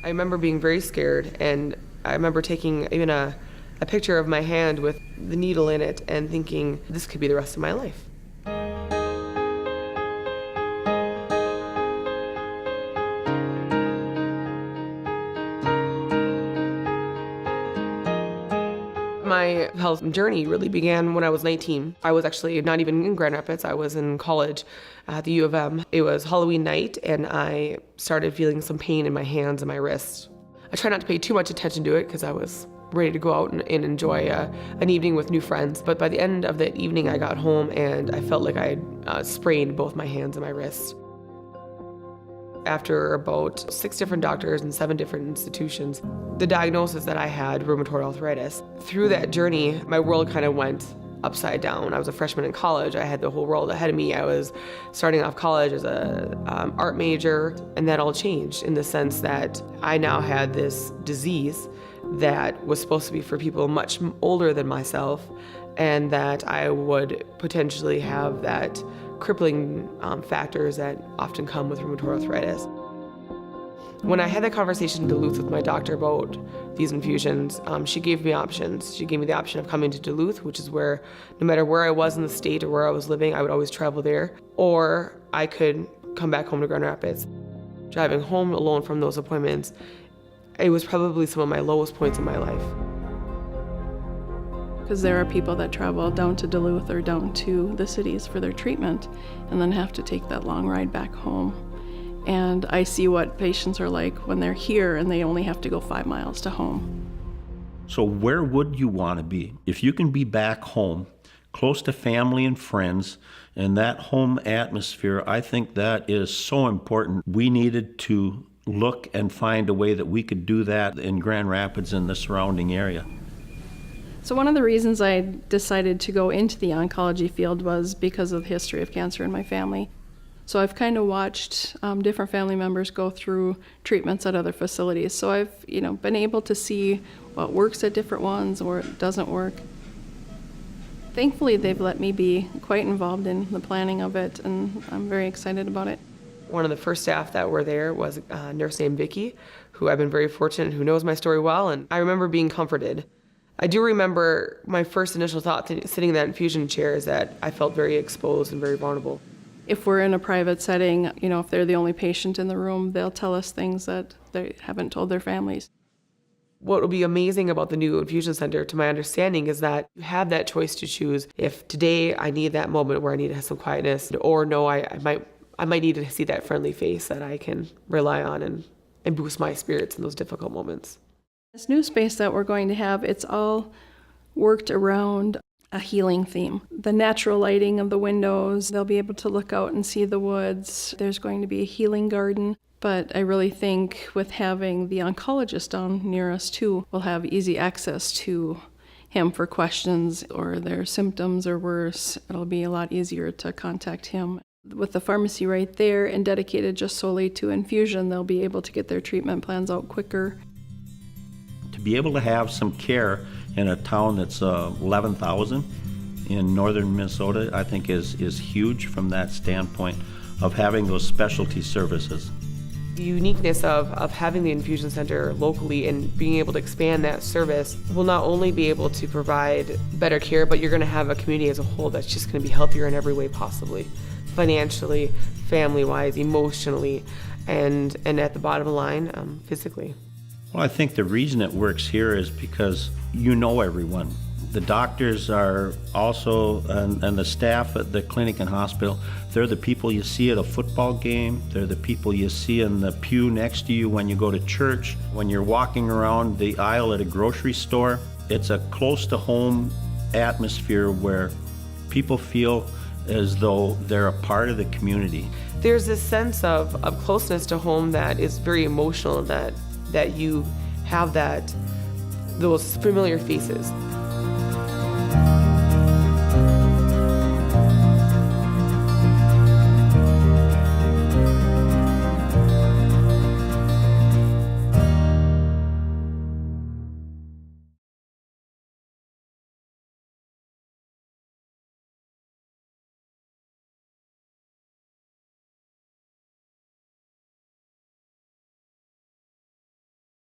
I remember being very scared, and I remember taking even a picture of my hand with the needle in it and thinking, this could be the rest of my life. My health journey really began when I was 19. I was actually not even in Grand Rapids. I was in college at the U of M. It was Halloween night, and I started feeling some pain in my hands and my wrists. I tried not to pay too much attention to it because I was ready to go out and enjoy an evening with new friends. But by the end of that evening, I got home and I felt like I had sprained both my hands and my wrists. After about 6 different doctors and 7 different institutions, the diagnosis that I had, rheumatoid arthritis. Through that journey, my world kind of went upside down. I was a freshman in college. I had the whole world ahead of me. I was starting off college as a art major, and that all changed in the sense that I now had this disease that was supposed to be for people much older than myself, and that I would potentially have that crippling factors that often come with rheumatoid arthritis. When I had that conversation in Duluth with my doctor about these infusions, she gave me options. She gave me the option of coming to Duluth, which is where, no matter where I was in the state or where I was living, I would always travel there, or I could come back home to Grand Rapids. Driving home alone from those appointments, it was probably some of my lowest points in my life. Because there are people that travel down to Duluth or down to the cities for their treatment and then have to take that long ride back home. And I see what patients are like when they're here and they only have to go 5 miles to home. So where would you want to be? If you can be back home, close to family and friends, and that home atmosphere, I think that is so important. We needed to look and find a way that we could do that in Grand Rapids and the surrounding area. So one of the reasons I decided to go into the oncology field was because of the history of cancer in my family. So I've kind of watched different family members go through treatments at other facilities. So I've been able to see what works at different ones or what doesn't work. Thankfully, they've let me be quite involved in the planning of it, and I'm very excited about it. One of the first staff that were there was a nurse named Vicki, who I've been very fortunate, who knows my story well, and I remember being comforted. I do remember my first initial thought sitting in that infusion chair is that I felt very exposed and very vulnerable. If we're in a private setting, if they're the only patient in the room, they'll tell us things that they haven't told their families. What will be amazing about the new infusion center, to my understanding, is that you have that choice to choose. If today I need that moment where I need to have some quietness, or no, I might need to see that friendly face that I can rely on and boost my spirits in those difficult moments. This new space that we're going to have, it's all worked around a healing theme. The natural lighting of the windows, they'll be able to look out and see the woods. There's going to be a healing garden. But I really think with having the oncologist down near us too, we'll have easy access to him for questions or their symptoms or worse. It'll be a lot easier to contact him. With the pharmacy right there and dedicated just solely to infusion, they'll be able to get their treatment plans out quicker. To be able to have some care in a town that's 11,000 in northern Minnesota, I think is huge from that standpoint of having those specialty services. The uniqueness of having the infusion center locally and being able to expand that service will not only be able to provide better care, but you're going to have a community as a whole that's just going to be healthier in every way possibly. Financially, family-wise, emotionally, and at the bottom line, physically. Well, I think the reason it works here is because you know everyone. The doctors are also, and the staff at the clinic and hospital, they're the people you see at a football game. They're the people you see in the pew next to you when you go to church, when you're walking around the aisle at a grocery store. It's a close-to-home atmosphere where people feel as though they're a part of the community. There's this sense of closeness to home that is very emotional, that you have those familiar faces.